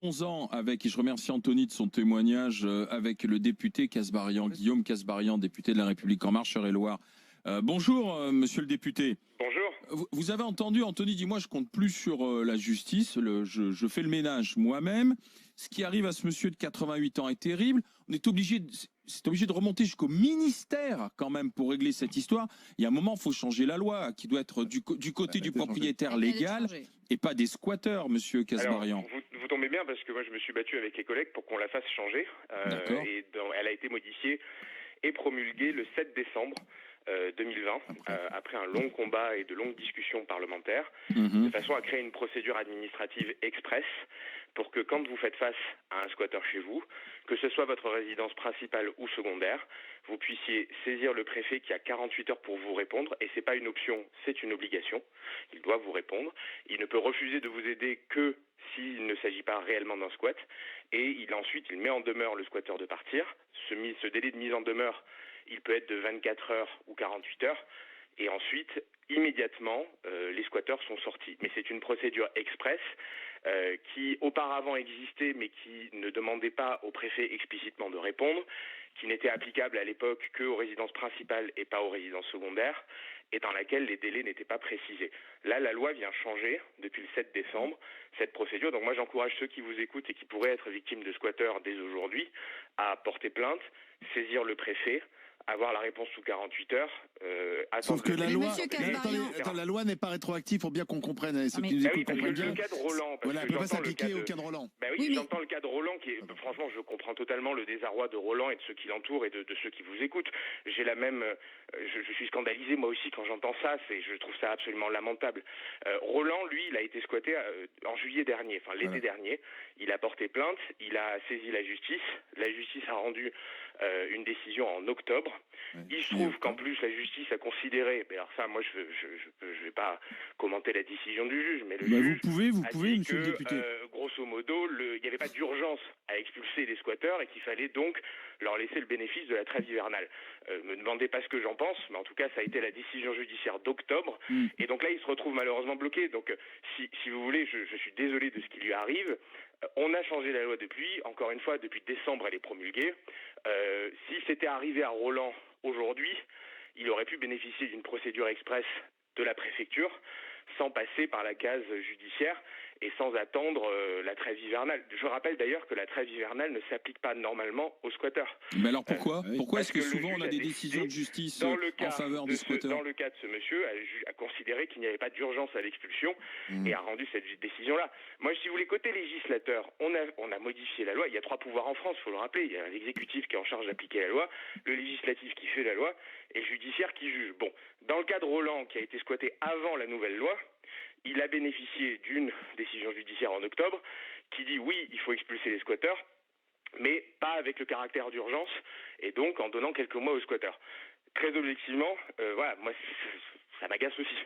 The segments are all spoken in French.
11 ans avec, et je remercie Anthony de son témoignage, avec le député Kasbarian, Guillaume Kasbarian, député de la République En Marche, Eure-et-Loir. Bonjour, monsieur le député. Bonjour. Vous avez entendu, Anthony dit, moi je compte plus sur la justice, je fais le ménage moi-même. Ce qui arrive à ce monsieur de 88 ans est terrible. On est obligé de remonter jusqu'au ministère quand même pour régler cette histoire. Il y a un moment, il faut changer la loi qui doit être du côté du propriétaire légal et pas des squatteurs, monsieur Kasbarian. Alors, vous tombez bien parce que moi je me suis battu avec les collègues pour qu'on la fasse changer. Elle a été modifiée et promulguée le 7 décembre 2020, après un long combat et de longues discussions parlementaires, de façon à créer une procédure administrative express pour que quand vous faites face à un squatteur chez vous, que ce soit votre résidence principale ou secondaire, vous puissiez saisir le préfet qui a 48 heures pour vous répondre, et c'est pas une option, c'est une obligation. Il doit vous répondre. Il ne peut refuser de vous aider que s'il ne s'agit pas réellement d'un squat, et ensuite il met en demeure le squatteur de partir. Ce délai de mise en demeure, il peut être de 24 heures ou 48 heures, et ensuite, immédiatement, les squatteurs sont sortis. Mais c'est une procédure express qui auparavant existait, mais qui ne demandait pas au préfet explicitement de répondre, qui n'était applicable à l'époque qu'aux résidences principales et pas aux résidences secondaires, et dans laquelle les délais n'étaient pas précisés. Là, la loi vient changer, depuis le 7 décembre, cette procédure. Donc moi, j'encourage ceux qui vous écoutent et qui pourraient être victimes de squatteurs dès aujourd'hui à porter plainte, saisir le préfet, avoir la réponse sous 48 heures. Sauf que la loi n'est pas rétroactive, pour bien qu'on comprenne. Ceux qui nous écoutent comprennent bien. Le cas de Roland, voilà, elle ne peut pas s'appliquer au cas de Roland. Bah oui, j'entends le cas de Roland qui est, franchement, je comprends totalement le désarroi de Roland et de ceux qui l'entourent et de ceux qui vous écoutent. J'ai la même, je suis scandalisé moi aussi quand j'entends ça. Je trouve ça absolument lamentable. Roland, lui, il a été squatté en juillet dernier, enfin l'été dernier. Il a porté plainte, il a saisi la justice. La justice a rendu une décision en octobre. Il se trouve qu'en plus la justice a considéré, mais alors ça moi je vais pas commenter la décision du juge, mais le juge vous a pouvez, dit monsieur le député. Grosso modo, il n'y avait pas d'urgence à expulser les squatteurs et qu'il fallait donc leur laisser le bénéfice de la trêve hivernale. Me demandez pas ce que j'en pense, mais en tout cas ça a été la décision judiciaire d'octobre, et donc là il se retrouve malheureusement bloqué. Donc si vous voulez, je suis désolé de ce qui lui arrive. On a changé la loi depuis, encore une fois, depuis décembre elle est promulguée. Si c'était arrivé à Roland aujourd'hui, il aurait pu bénéficier d'une procédure express de la préfecture sans passer par la case judiciaire et sans attendre la trêve hivernale. Je rappelle d'ailleurs que la trêve hivernale ne s'applique pas normalement aux squatteurs. Mais alors pourquoi Pourquoi est-ce que souvent on a des décisions de justice en faveur des squatteurs? Dans le cas de ce monsieur, a considéré qu'il n'y avait pas d'urgence à l'expulsion et a rendu cette décision-là. Moi, si vous voulez, côté législateur, on a modifié la loi. Il y a 3 pouvoirs en France, il faut le rappeler. Il y a l'exécutif qui est en charge d'appliquer la loi, le législatif qui fait la loi et le judiciaire qui juge. Bon, dans le cas de Roland, qui a été squatté avant la nouvelle loi, il a bénéficié d'une décision judiciaire en octobre qui dit oui, il faut expulser les squatteurs, mais pas avec le caractère d'urgence et donc en donnant quelques mois aux squatteurs. Très objectivement, voilà, moi ça m'agace aussi.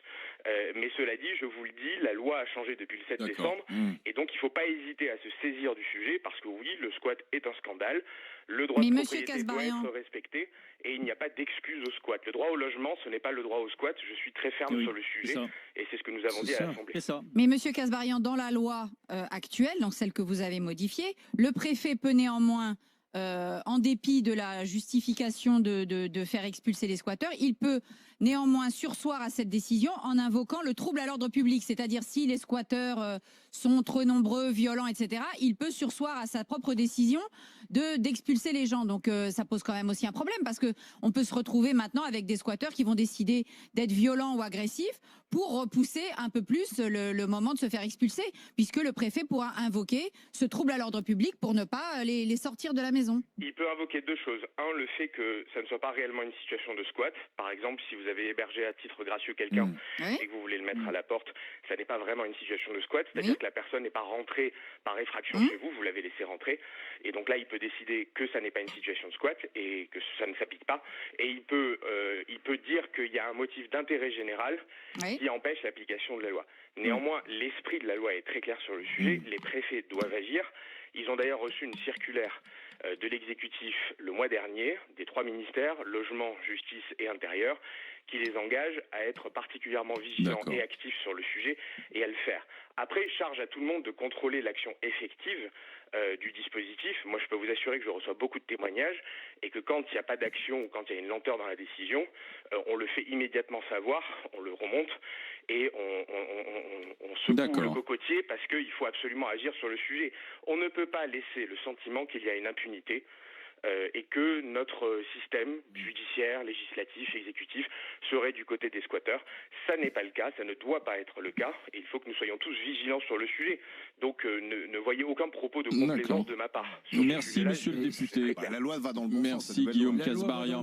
Mais cela dit, je vous le dis, la loi a changé depuis le 7 décembre et donc il ne faut pas hésiter à se saisir du sujet parce que oui, le squat est un scandale, le droit de propriété doit être respecté et il n'y a pas d'excuse au squat. Le droit au logement, ce n'est pas le droit au squat. Je suis très ferme sur le sujet et c'est ce que nous avons dit à l'Assemblée. Mais monsieur Kasbarian, dans la loi actuelle, dans celle que vous avez modifiée, le préfet peut néanmoins en dépit de la justification de faire expulser les squatteurs, il peut néanmoins surseoir à cette décision en invoquant le trouble à l'ordre public. C'est-à-dire si les squatteurs sont trop nombreux, violents, etc., il peut surseoir à sa propre décision d'expulser les gens. Donc ça pose quand même aussi un problème parce que on peut se retrouver maintenant avec des squatteurs qui vont décider d'être violents ou agressifs pour repousser un peu plus le moment de se faire expulser, puisque le préfet pourra invoquer ce trouble à l'ordre public pour ne pas les sortir de la maison. Il peut invoquer 2 choses. Un, le fait que ça ne soit pas réellement une situation de squat. Par exemple, si vous avez hébergé à titre gracieux quelqu'un et que vous voulez le mettre à la porte, ça n'est pas vraiment une situation de squat. C'est-à-dire que la personne n'est pas rentrée par effraction chez vous, vous l'avez laissé rentrer. Et donc là, il peut décider que ça n'est pas une situation de squat et que ça ne s'applique pas. Et il peut dire qu'il y a un motif d'intérêt général qui empêche l'application de la loi. Néanmoins, l'esprit de la loi est très clair sur le sujet. Les préfets doivent agir. Ils ont d'ailleurs reçu une circulaire de l'exécutif le mois dernier, des 3 ministères, logement, justice et intérieur, qui les engage à être particulièrement vigilants et actifs sur le sujet et à le faire. Après, charge à tout le monde de contrôler l'action effective du dispositif. Moi, je peux vous assurer que je reçois beaucoup de témoignages et que quand il n'y a pas d'action ou quand il y a une lenteur dans la décision, on le fait immédiatement savoir, on le remonte et on secoue le cocotier parce qu'il faut absolument agir sur le sujet. On ne peut pas laisser le sentiment qu'il y a une impunité et que notre système judiciaire, législatif, exécutif serait du côté des squatteurs. Ça n'est pas le cas, ça ne doit pas être le cas, et il faut que nous soyons tous vigilants sur le sujet. Donc ne voyez aucun propos de complaisance de ma part. Merci, monsieur le député. La loi va dans le bon sens. Merci, Guillaume Kasbarian.